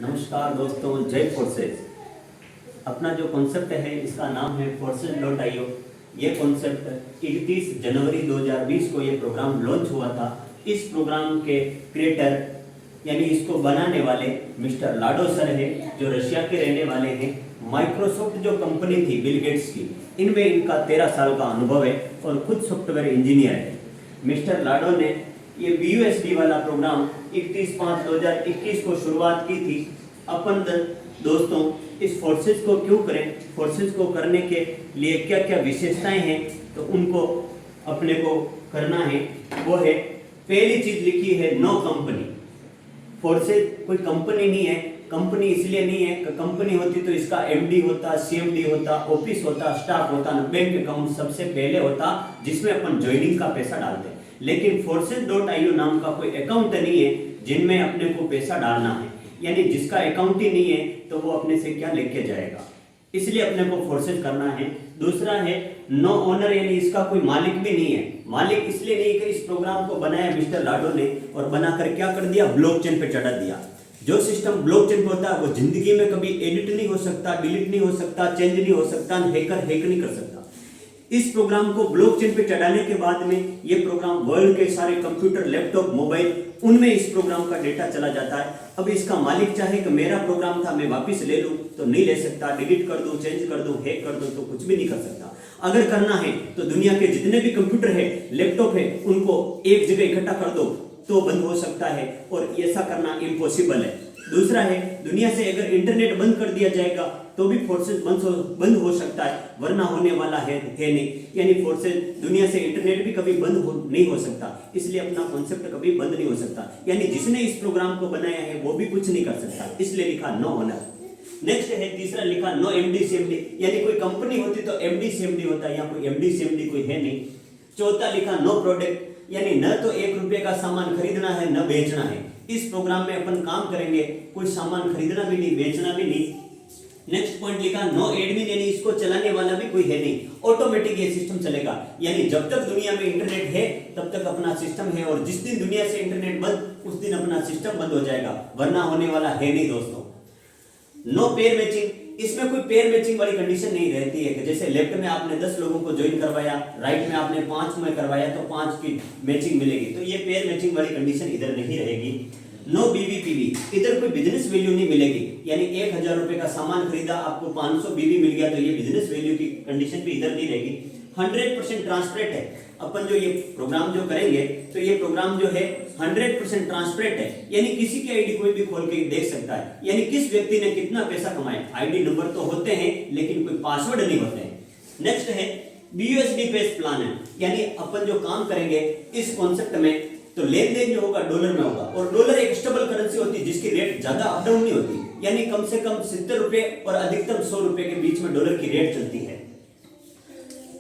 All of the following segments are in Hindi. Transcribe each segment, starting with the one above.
नमस्कार दोस्तों, जय फोर्सेस। अपना जो कॉन्सेप्ट है इसका नाम है forces.io। ये कॉन्सेप्ट 31 जनवरी 2020 को ये प्रोग्राम लॉन्च हुआ था। इस प्रोग्राम के क्रिएटर यानी इसको बनाने वाले मिस्टर लाडो सर है, जो रशिया के रहने वाले हैं। माइक्रोसॉफ्ट जो कंपनी थी बिल गेट्स की, इनमें इनका 13 साल का अनुभव है और खुद सॉफ्टवेयर इंजीनियर है। मिस्टर लाडो ने ये BUSD वाला प्रोग्राम 31/5/2021 को शुरुआत की थी। अपन दोस्तों इस फोर्सेस को क्यों करें, फोर्सेस को करने के लिए क्या क्या विशेषताएं हैं, तो उनको अपने को करना है। वो है, पहली चीज लिखी है नो कंपनी। फोर्सेस कोई कंपनी नहीं है। कंपनी इसलिए नहीं है कि कंपनी होती तो इसका MD होता, CMD होता, ऑफिस होता, स्टाफ होता, बैंक अकाउंट सबसे पहले होता, जिसमें अपन ज्वाइनिंग का पैसा डालते। लेकिन forces.io नाम का कोई अकाउंट नहीं है जिनमें अपने को पैसा डालना है। यानी जिसका अकाउंट ही नहीं है तो वो अपने से क्या लेके जाएगा, इसलिए अपने को फोर्सेस करना है। दूसरा है नो ओनर, यानी इसका कोई मालिक भी नहीं है। मालिक इसलिए नहीं कि इस प्रोग्राम को बनाया मिस्टर लाडो ने और बनाकर क्या कर दिया, ब्लॉकचेन पे चढ़ा दिया। जो सिस्टम ब्लॉकचेन पे होता है वो जिंदगी में कभी एडिट नहीं हो सकता, डिलीट नहीं हो सकता, चेंज नहीं हो सकता, हैकर हैक नहीं कर सकता। इस प्रोग्राम को ब्लॉकचेन पे चढ़ाने के बाद में ये प्रोग्राम वर्ल्ड के सारे कंप्यूटर, लैपटॉप, मोबाइल, उनमें इस प्रोग्राम का डेटा चला जाता है। अब इसका मालिक चाहे कि मेरा प्रोग्राम था मैं वापस ले लूं तो नहीं ले सकता, डिलीट कर दूं, चेंज कर दूं, हैक कर दूं तो कुछ भी नहीं कर सकता। अगर करना है तो दुनिया के जितने भी कंप्यूटर है, लैपटॉप है, उनको एक जगह इकट्ठा कर दो तो बंद हो सकता है, और ऐसा करना इम्पॉसिबल है। दूसरा है, दुनिया से अगर इंटरनेट बंद कर दिया जाएगा तो भी फोर्सेस बंद हो सकता है, वरना होने वाला है नहीं। यानी फोर्सेस, दुनिया से इंटरनेट भी कभी नहीं हो सकता, इसलिए अपना कॉन्सेप्ट कभी बंद नहीं हो सकता। यानी जिसने इस प्रोग्राम को बनाया है वो भी कुछ नहीं कर सकता, इसलिए लिखा नो ओनर। नेक्स्ट है तीसरा, लिखा नो MD CMD, यानी कोई कंपनी होती तो MD CMD होता, यहाँ कोई MD CMD कोई है नहीं। चौथा लिखा नो प्रोडक्ट, यानी न तो 1 रुपये का सामान खरीदना है न बेचना है। इस प्रोग्राम में अपन काम करेंगे, कोई सामान खरीदना भी नहीं, बेचना भी नहीं। नेक्स्ट पॉइंट लिखा नो एडमिन, यानी इसको चलाने वाला भी कोई है नहीं, ऑटोमेटिक ये सिस्टम चलेगा। यानी जब तक दुनिया में इंटरनेट है तब तक अपना सिस्टम है, और जिस दिन दुनिया से इंटरनेट बंद, उस दिन अपना सिस्टम बंद हो जाएगा, वरना होने वाला है नहीं दोस्तों। नो पेयर मैचिंग, इसमें कोई पेयर मैचिंग वाली कंडीशन नहीं रहती है कि जैसे लेफ्ट में आपने 10 लोगों को ज्वाइन करवाया, राइट में आपने 5 में करवाया तो 5 की मैचिंग मिलेगी, तो ये पेयर मैचिंग वाली कंडीशन इधर नहीं रहेगी। नो BBPV, इधर कोई बिजनेस वैल्यू नहीं मिलेगी, यानी 1000 रुपए का सामान खरीदा, आपको 500 BB मिल गया, तो ये बिजनेस वैल्यू की कंडीशन भी इधर नहीं रहेगी। 100% ट्रांसपेरेंट है। अपन जो ये प्रोग्राम जो करेंगे तो ये प्रोग्राम जो है 100% ट्रांसपेरेंट है, यानी किसी की आईडी कोई भी खोल के देख सकता है, यानी किस व्यक्ति ने कितना पैसा कमाया। आईडी नंबर तो होते हैं लेकिन कोई पासवर्ड नहीं होते हैं। नेक्स्ट है BUSD बेस्ड प्लान है, यानी अपन जो काम करेंगे इस कॉन्सेप्ट में तो लेन देन जो होगा डॉलर में होगा, और डॉलर एक स्टेबल करेंसी होती है जिसकी रेट ज्यादा अप डाउन नहीं होती, यानी कम से कम 70 रुपए और अधिकतम 100 रुपए के बीच में डॉलर की रेट चलती है।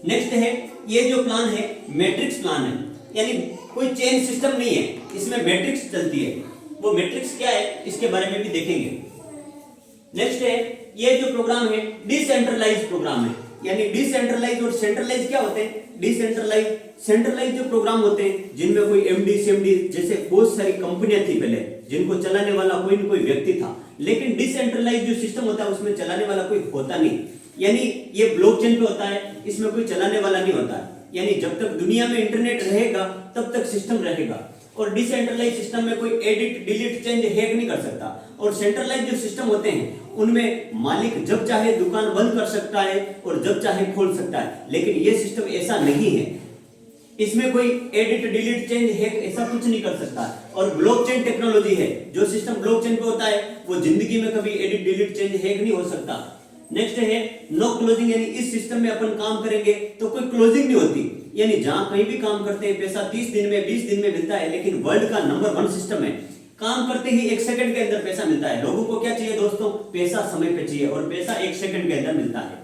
नेक्स्ट है, ये जो प्लान है मैट्रिक्स प्लान है, यानी कोई चेन सिस्टम नहीं है, इसमें मैट्रिक्स चलती है। वो मैट्रिक्स क्या है इसके बारे में भी देखेंगे। नेक्स्ट है, ये जो प्रोग्राम है डिसेंट्रलाइज्ड प्रोग्राम है, यानी डिसेंट्रलाइज और सेंट्रलाइज क्या होते हैं। डिसेंट्रलाइज, सेंट्रलाइज जो प्रोग्राम होते हैं जिनमें कोई MD CMD जैसे बहुत सारी कंपनियां थी पहले, जिनको चलाने वाला कोई न कोई व्यक्ति था, लेकिन डिसेंट्रलाइज जो सिस्टम होता है उसमें चलाने वाला कोई होता नहीं, यानी ये ब्लॉकचेन पे होता है, इसमें कोई चलाने वाला नहीं होता है। यानी जब तक दुनिया में इंटरनेट रहेगा तब तक सिस्टम रहेगा, और डिसेंट्रलाइज सिस्टम में कोई एडिट, डिलीट, चेंज, हैक नहीं कर सकता। और सेंट्रलाइज जो सिस्टम होते हैं उनमें मालिक जब चाहे दुकान बंद कर सकता है और जब चाहे खोल सकता है, लेकिन ये सिस्टम ऐसा नहीं है, इसमें कोई एडिट, डिलीट, चेंज, हैक ऐसा कुछ नहीं कर सकता। और ब्लॉकचेन टेक्नोलॉजी है, जो सिस्टम ब्लॉकचेन पे होता है वो जिंदगी में कभी एडिट, डिलीट, चेंज, हैक नहीं हो सकता। नेक्स्ट है नो क्लोजिंग, यानी इस सिस्टम में अपन काम करेंगे तो कोई क्लोजिंग नहीं होती, यानी जहां कहीं भी काम करते हैं पैसा 30 दिन में, 20 दिन में मिलता है, लेकिन वर्ल्ड का नंबर 1 सिस्टम है, काम करते ही 1 सेकंड के अंदर पैसा मिलता है। लोगों को क्या चाहिए दोस्तों, पैसा समय पे चाहिए, और पैसा 1 सेकंड के अंदर मिलता है।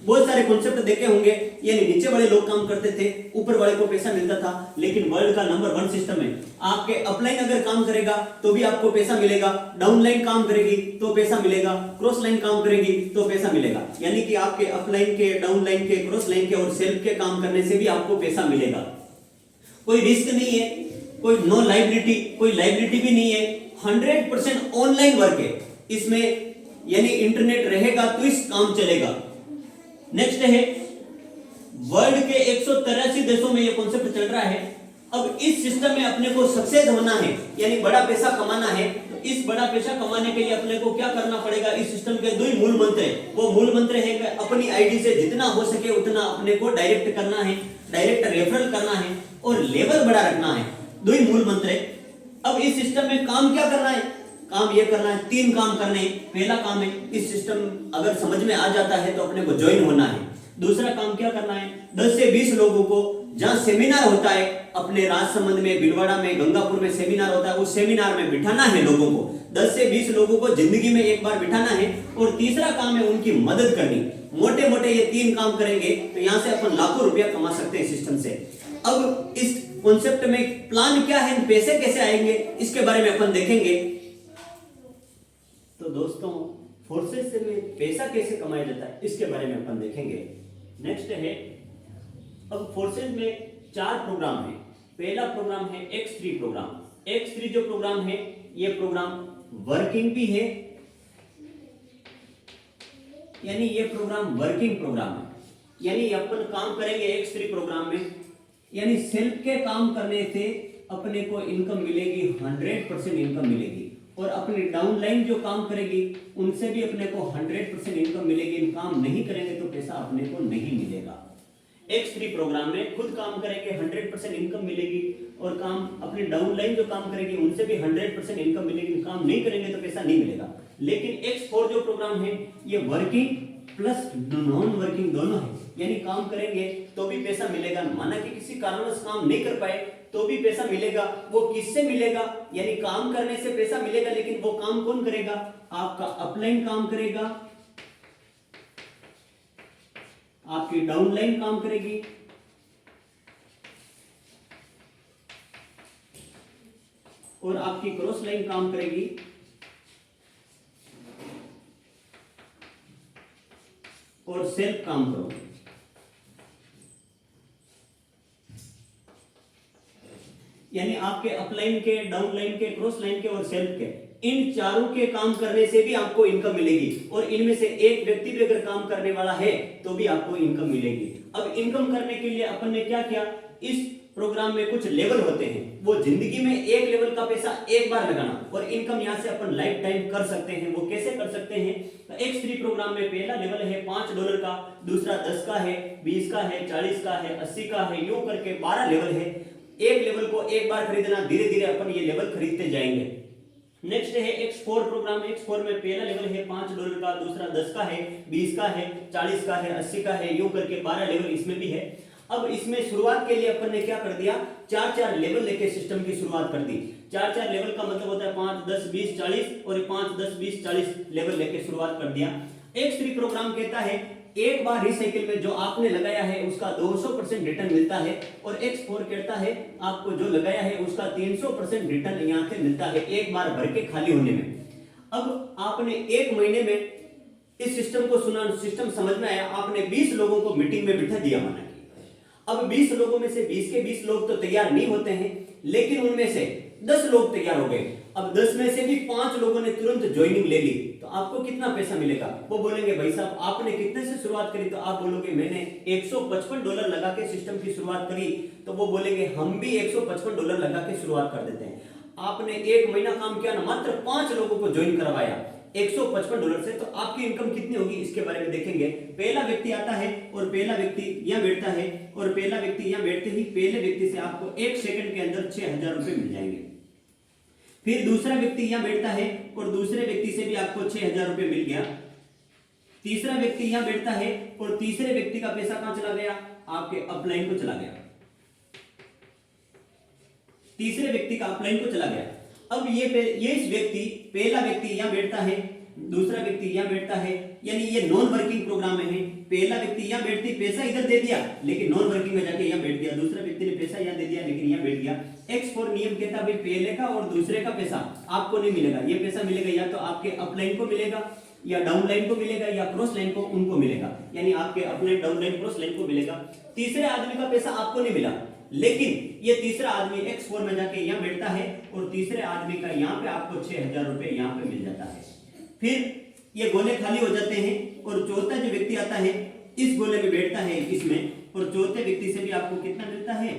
बहुत सारे कॉन्सेप्ट देखे होंगे, यानी नीचे वाले लोग काम करते थे, ऊपर वाले को पैसा मिलता था, लेकिन वर्ल्ड का नंबर 1 सिस्टम है। आपके अपलाइन अगर काम करेगा तो भी आपको पैसा मिलेगा, डाउनलाइन काम करेगी तो पैसा मिलेगा, क्रॉस लाइन काम करेगी तो पैसा मिलेगा, यानी कि आपके अपलाइन के, डाउनलाइन के, क्रॉस लाइन के और सेल्फ के काम करने से भी आपको पैसा मिलेगा। कोई रिस्क नहीं है, कोई नो लाइबिलिटी, कोई लाइबिलिटी भी नहीं है, 100% ऑनलाइन वर्क है। इसमें यानी इंटरनेट रहेगा तो इस काम चलेगा। नेक्स्ट है वर्ल्ड के 183 देशों में ये कॉन्सेप्ट चल रहा है। अब इस सिस्टम में अपने को सक्सेस होना है यानी बड़ा पैसा कमाना है, तो इस बड़ा पैसा कमाने के लिए अपने को क्या करना पड़ेगा, इस सिस्टम के दो ही मूल मंत्र है। वो मूल मंत्र है कि अपनी आईडी से जितना हो सके उतना अपने को डायरेक्ट करना है, डायरेक्ट रेफरल करना है और लेवल बड़ा रखना है। दो ही मूल मंत्र है। अब इस सिस्टम में काम क्या करना है, काम ये करना है, 3 काम करने हैं। पहला काम है इस सिस्टम अगर समझ में आ जाता है तो अपने को ज्वाइन होना है। दूसरा काम क्या करना है, 10 से 20 लोगों को जहां सेमिनार होता है अपने राजसमंद में, भीलवाड़ा में, गंगापुर में सेमिनार होता है, उस सेमिनार में बिठाना है लोगों को। 10 से 20 लोगों को जिंदगी में एक बार बिठाना है। और तीसरा काम है उनकी मदद करनी। मोटे मोटे ये 3 काम करेंगे तो यहां से अपन लाखों रुपया कमा सकते हैं सिस्टम से। अब इस कॉन्सेप्ट में प्लान क्या है, पैसे कैसे आएंगे, इसके बारे में अपन देखेंगे। तो दोस्तों फोर्सेस से में पैसा कैसे कमाया जाता है इसके बारे में अपन देखेंगे। नेक्स्ट है अब फोर्सेस में 4 प्रोग्राम है। पहला प्रोग्राम है X3 प्रोग्राम। X3 जो प्रोग्राम है ये प्रोग्राम वर्किंग भी है, यानी ये प्रोग्राम वर्किंग प्रोग्राम है, यानी अपन काम करेंगे X3 प्रोग्राम में, यानी सेल्फ के काम करने से अपने को इनकम मिलेगी, 100% इनकम मिलेगी। और अपनी डाउनलाइन जो काम करेगी उनसे भी अपने को 100% इनकम मिलेगी। काम नहीं करेंगे तो पैसा अपने को नहीं मिलेगा। X3 प्रोग्राम में खुद काम करेंगे 100% इनकम मिलेगी और काम अपनी डाउनलाइन जो काम करेगी उनसे भी 100% इनकम मिलेगी। काम नहीं करेंगे तो पैसा नहीं मिलेगा। लेकिन X4 जो प्रोग्राम है ये वर्किंग प्लस नॉन वर्किंग दोनों है, यानी काम करेंगे तो भी पैसा मिलेगा, माना कि किसी कारणवश काम नहीं कर पाए तो भी पैसा मिलेगा। वो किससे मिलेगा, यानी काम करने से पैसा मिलेगा, लेकिन वो काम कौन करेगा, आपका अपलाइन काम करेगा, आपकी डाउनलाइन काम करेगी और आपकी क्रॉस लाइन काम करेगी। और सेल्फ काम करो। यानी आपके अपलाइन के, डाउनलाइन के, क्रॉस लाइन के और सेल्फ के, इन चारों के काम करने से भी आपको इनकम मिलेगी। और इनमें से एक व्यक्ति भी अगर काम करने वाला है तो भी आपको इनकम मिलेगी। अब इनकम करने के लिए अपन ने क्या किया, इस प्रोग्राम में कुछ लेवल होते हैं, वो जिंदगी में एक लेवल का पैसा एक बार लगाना और इनकम यहां से अपन लाइफ टाइम कर सकते हैं। वो कैसे कर सकते हैं, तो X3 प्रोग्राम में पहला लेवल है $5 का, दूसरा 10 का है, 20 का है, 40 का है, 80 का है, यूं करके 12 लेवल है। एक लेवल को एक बार खरीदना, धीरे धीरे अपन ये लेवल खरीदते जाएंगे। नेक्स्ट है X4 प्रोग्राम। X4 में पहला लेवल है $5 का, दूसरा 10 का है, 20 का है, 40 का है, 80 का है, यूं करके 12 लेवल इसमें भी है। अब इसमें शुरुआत के लिए अपन ने क्या कर दिया, 4-4 लेवल लेके सिस्टम की शुरुआत कर दी। 4-4 लेवल का मतलब होता है 5, 10, 20, 40 और 5, 10, 20, 40 लेवल लेके शुरुआत कर दिया। X3 प्रोग्राम कहता है एक बार रिसाइकिल में जो आपने लगाया है उसका 200% रिटर्न मिलता है। और X4 कहता है आपको जो लगाया है उसका 300% रिटर्न यहाँ से मिलता है एक बार भर के खाली होने में। अब आपने 1 महीने में इस सिस्टम को सुना, सिस्टम समझ में आया, आपने 20 लोगों को मीटिंग में बिठा दिया माना। अब 20 लोगों में से 20 के 20 लोग तो तैयार नहीं होते हैं, लेकिन उनमें से 10 लोग तैयार हो गए। अब 10 में से भी 5 लोगों ने तुरंत ज्वाइनिंग ले ली, तो आपको कितना पैसा मिलेगा। वो बोलेंगे भाई साहब आपने कितने से शुरुआत करी, तो आप बोलोगे मैंने $155 लगा के सिस्टम की शुरुआत करी, तो वो बोलेंगे हम भी $155 लगा के शुरुआत कर देते हैं। आपने 1 महीना काम किया ना, मात्र 5 लोगों को ज्वाइन करवाया $155 से, तो आपकी इनकम कितनी होगी इसके बारे में देखेंगे। पहला व्यक्ति आता है और पहला व्यक्ति यहां बैठता है और पहला व्यक्ति यहां बैठते ही पहले व्यक्ति से आपको 1 सेकंड के अंदर 6000 रुपए मिल जाएंगे। फिर दूसरा व्यक्ति यहां बैठता है और दूसरे व्यक्ति से भी आपको 6000 रुपए मिल गया। तीसरा व्यक्ति यहां बैठता है और तीसरे व्यक्ति का पैसा कहां चला गया, आपके अपलाइन को चला गया। तीसरे व्यक्ति का अपलाइन को चला गया। अब ये इस व्यक्ति, पहला व्यक्ति यहां बैठता है, दूसरा व्यक्ति यहां बैठता है, यानी ये नॉन वर्किंग प्रोग्राम में है। पहला व्यक्ति यहां बैठती, पैसा इधर दे दिया लेकिन नॉन वर्किंग में जाके यहां बैठ गया। दूसरा व्यक्ति ने पैसा यहां दे दिया लेकिन यहां बैठ गया। X4 नियम कहता है पहले का और दूसरे का पैसा आपको नहीं मिलेगा। ये पैसा मिलेगा या तो आपके अपलाइन को मिलेगा, या डाउनलाइन को मिलेगा, या क्रॉस लाइन को उनको मिलेगा, यानी आपके अपलाइन, डाउनलाइन, क्रॉस लाइन को मिलेगा। तीसरे आदमी का पैसा आपको नहीं मिला, लेकिन ये तीसरा आदमी X4 में जाके यहां बैठता है और तीसरे आदमी का यहां पे आपको 6000 रुपए यहां पे मिल जाता है। फिर ये गोले खाली हो जाते हैं और चौथा जो व्यक्ति आता है इस गोले में बैठता है इसमें, और चौथे व्यक्ति से भी आपको कितना मिलता है,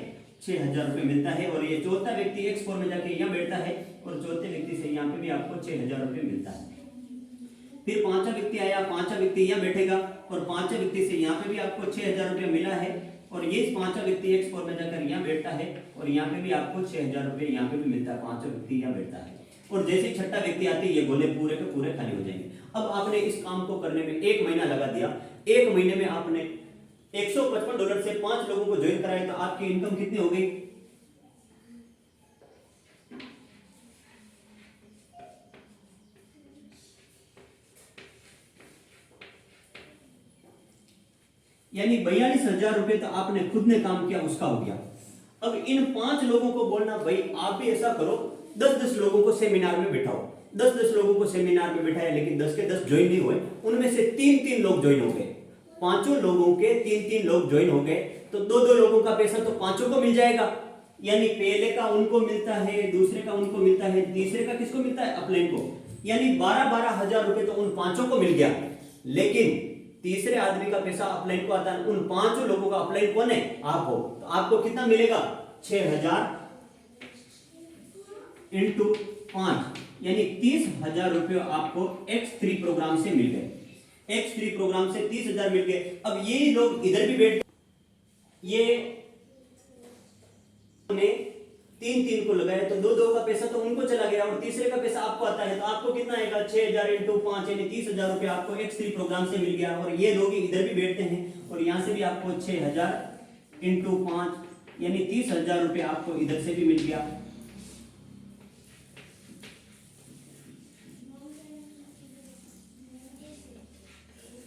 6,000 रुपये मिलता है। और ये चौथा व्यक्ति X4 में जाके यहाँ बैठता है और चौथे व्यक्ति से यहाँ पे भी आपको 6,000 रुपये मिलता है। फिर पांचवा व्यक्ति आया, पांचवा व्यक्ति यहाँ बैठेगा और पांचवा व्यक्ति से यहाँ पे भी आपको 6,000 रुपये मिला है, और ये पांचवा व्यक्ति X4 में जाकर यहाँ बैठता है और यहाँ पे भी आपको 6,000 रुपये यहाँ पे भी मिलता है, पांचवा व्यक्ति यहाँ बैठता है। और जैसे छठा व्यक्ति आते हैं ये गोले पूरे के पूरे खाली हो जाएंगे। अब आपने इस काम को करने में 1 महीना लगा दिया, 1 महीने में आपने $155 से 5 लोगों को ज्वाइन कराया, तो आपकी इनकम कितनी हो गई, यानी 42,000 रुपए तो आपने खुद ने काम किया उसका हो गया। अब इन 5 लोगों को बोलना भाई आप भी ऐसा करो, 10-10 लोगों को सेमिनार में बिठाओ। 10-10 लोगों को सेमिनार में बिठाया, लेकिन 10 के 10 ज्वाइन नहीं हुए, उनमें से 3-3 लोग ज्वाइन हो गए। 5 लोगों के 3-3 लोग ज्वाइन हो गए, तो 2-2 लोगों का पैसा तो 5 को मिल जाएगा। यानी पहले का उनको मिलता है, दूसरे का उनको मिलता है, तीसरे का किसको मिलता है, अपलाइन को। यानी 12-12 हजार रुपए तो उन 5 को मिल गया। लेकिन तीसरे आदमी का पैसा अपलाइन को आता है, उन 5 लोगों का अपलाइन कौन है, आप हो। तो आपको कितना मिलेगा, 6,000 इंटू 5, यानी 30,000 रुपये आपको X3 प्रोग्राम से मिल गए। X3 प्रोग्राम से 30,000 मिल गए। अब ये लोग इधर भी बैठ, ये 3-3 को लगाया तो 2-2 का पैसा तो उनको चला गया और तीसरे का पैसा आपको आता है, तो आपको कितना आएगा, 6,000 इंटू 5 यानी 30,000 रुपये आपको X3 प्रोग्राम से मिल गया। और ये लोग इधर भी बैठते हैं और यहां से भी आपको 6,000 इंटू 5 यानी 30,000 रुपये आपको इधर से भी मिल गया।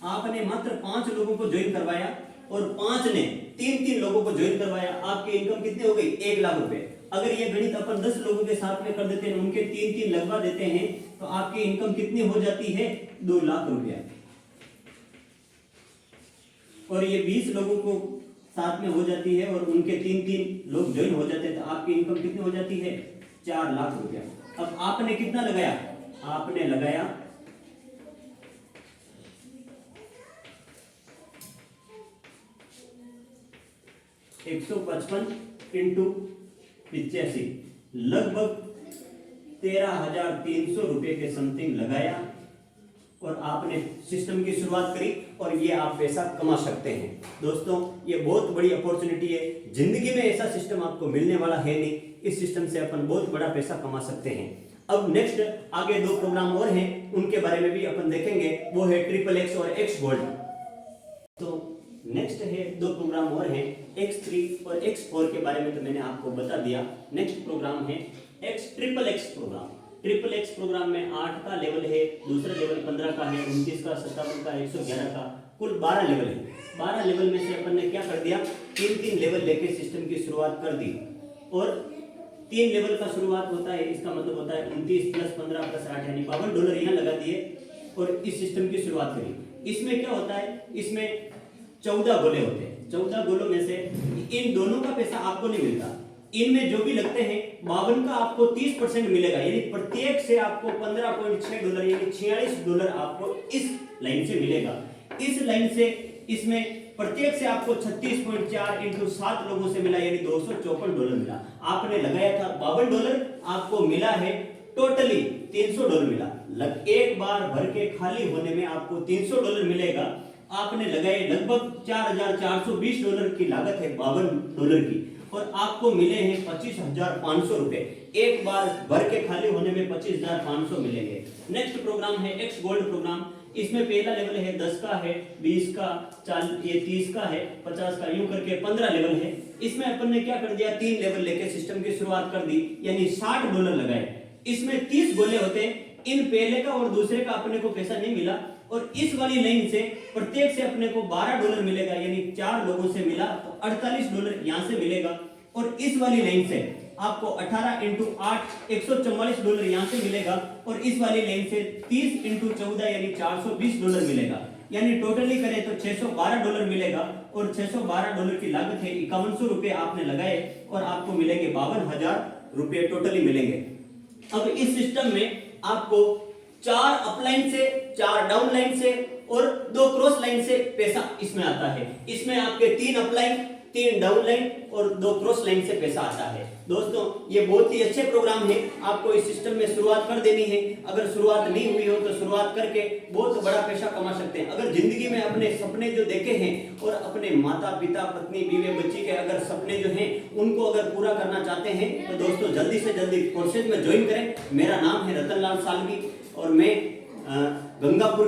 आपने मात्र 5 लोगों को ज्वाइन करवाया और 5 ने 3-3 लोगों को ज्वाइन करवाया, आपकी इनकम कितनी हो गई, 1 लाख रुपए। अगर ये गणित अपन 10 लोगों के साथ में कर देते हैं, उनके 3-3 लगवा देते हैं, तो आपकी इनकम कितनी हो जाती है, 2 लाख रुपया। और ये 20 लोगों को साथ में हो जाती है और उनके 3-3 लोग ज्वाइन हो जाते हैं, तो आपकी इनकम कितनी हो जाती है, 4 लाख रुपया। अब आपने कितना लगाया, आपने लगाया 155 इंटू 85 लगभग 13,300 रुपए के समथिंग लगाया और आपने सिस्टम की शुरुआत करी और ये आप पैसा कमा सकते हैं। दोस्तों ये बहुत बड़ी अपॉर्चुनिटी है, जिंदगी में ऐसा सिस्टम आपको मिलने वाला है नहीं। इस सिस्टम से अपन बहुत बड़ा पैसा कमा सकते हैं। अब नेक्स्ट आगे 2 प्रोग्राम और हैं, उनके बारे में भी अपन देखेंगे, वो है XXX और X गोल्ड। तो नेक्स्ट है 2 प्रोग्राम और हैं, X3 और X4 के बारे में तो मैंने आपको बता दिया। नेक्स्ट प्रोग्राम है XXX प्रोग्राम। XXX प्रोग्राम में 8 का लेवल है, दूसरा लेवल 15 का है, 29 का, 57 का, 111 का, कुल 12 लेवल है। 12 लेवल में से अपन ने क्या कर दिया, 3-3 लेवल लेके सिस्टम की शुरुआत कर दी। और 3 लेवल का शुरुआत होता है, इसका मतलब होता है 29 + 15 + 8 यानी $52 यहाँ लगा दिए और इस सिस्टम की शुरुआत करी। इसमें क्या होता है, इसमें 14 गोले होते हैं। 14 गोलों में से इन दोनों का पैसा आपको नहीं मिलता, इनमें जो भी लगते हैं 52 का आपको 30% मिलेगा, यानी प्रत्येक से आपको $15.6 यानी $46 आपको इस लाइन से मिलेगा। इस लाइन से इसमें प्रत्येक से आपको 36.4 इंटू 7 लोगों से मिला, यानी $254 मिला। आपने लगाया था $52, आपको मिला है टोटली $300 मिला। एक बार भर के खाली होने में आपको $300 मिलेगा। आपने लगाए लगभग $4,420 की लागत है $52 की, और आपको मिले हैं 25,500 रुपए। एक बार भर के खाली होने में 25,500 मिलेंगे। नेक्स्ट प्रोग्राम है X गोल्ड प्रोग्राम। इसमें पहला लेवल है 10 का है, 20 का, 30 का है, 50 का, यूं करके 15 लेवल है। इसमें अपन ने क्या कर दिया, 3 लेवल लेके सिस्टम की शुरुआत कर दी, यानी $60 लगाए। इसमें 30 गोले होते हैं, इन पहले का और दूसरे का अपने को पैसा नहीं मिला, और इस वाली लाइन से प्रत्येक से अपने को $12 मिलेगा, यानी 4 लोगों से मिला तो $48 यहां से मिलेगा। और इस वाली लाइन से आपको 18 इंटू 8 $144 यहां से मिलेगा, और इस वाली लाइन से 30 इंटू 14 यानी $420 मिलेगा, यानी टोटली करें तो $612 मिलेगा। और $612 की लागत है, 5100 रुपए आपने लगाए और आपको मिलेंगे 52,000 रुपए टोटली मिलेंगे। अब इस सिस्टम में आपको 4 अपलाइन से, 4 डाउनलाइन से और 2 क्रॉस लाइन से पैसा इसमें आता है। इसमें आपके 3 अपलाइन, 3 डाउनलाइन और 2 क्रॉस लाइन से पैसा आता है। दोस्तों ये बहुत ही अच्छे प्रोग्राम है, आपको इस सिस्टम में शुरुआत कर देनी है। अगर शुरुआत नहीं हुई हो तो शुरुआत करके बहुत बड़ा पैसा कमा सकते हैं। अगर जिंदगी में अपने सपने जो देखे हैं और अपने माता पिता, पत्नी, बीवी, बच्ची के अगर सपने जो हैं उनको अगर पूरा करना चाहते हैं तो दोस्तों जल्दी से जल्दी कोर्सेज में ज्वाइन करें। मेरा नाम है रतन लाल सालवी और मैं गंगापुर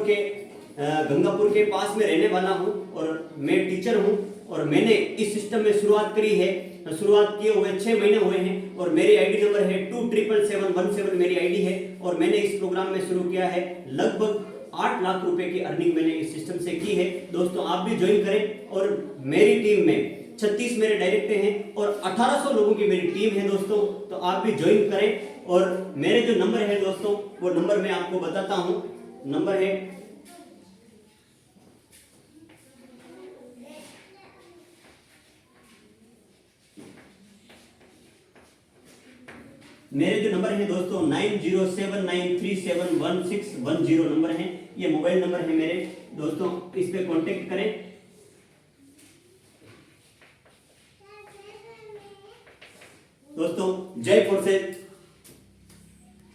के पास में रहने वाला हूं और मैं टीचर हूं और मैंने इस सिस्टम में शुरुआत करी है। शुरुआत किए हुए 6 महीने हुए हैं और मेरी आईडी नंबर है 277717 मेरी आईडी है और मैंने इस प्रोग्राम में शुरू किया है। लगभग 8 लाख रुपए की अर्निंग मैंने इस सिस्टम से की है। दोस्तों आप भी ज्वाइन करें और मेरी टीम में 36 मेरे डायरेक्टर हैं और 1800 लोगों की मेरी टीम है दोस्तों, तो आप भी ज्वाइन करें। और मेरे जो नंबर है दोस्तों वो नंबर मैं आपको बताता हूं। नंबर है मेरे जो नंबर है दोस्तों 9079371610 नंबर है, ये मोबाइल नंबर है मेरे दोस्तों, इस पे कांटेक्ट करें। दोस्तों जय फोर्सेज,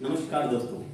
नमस्कार दोस्तों।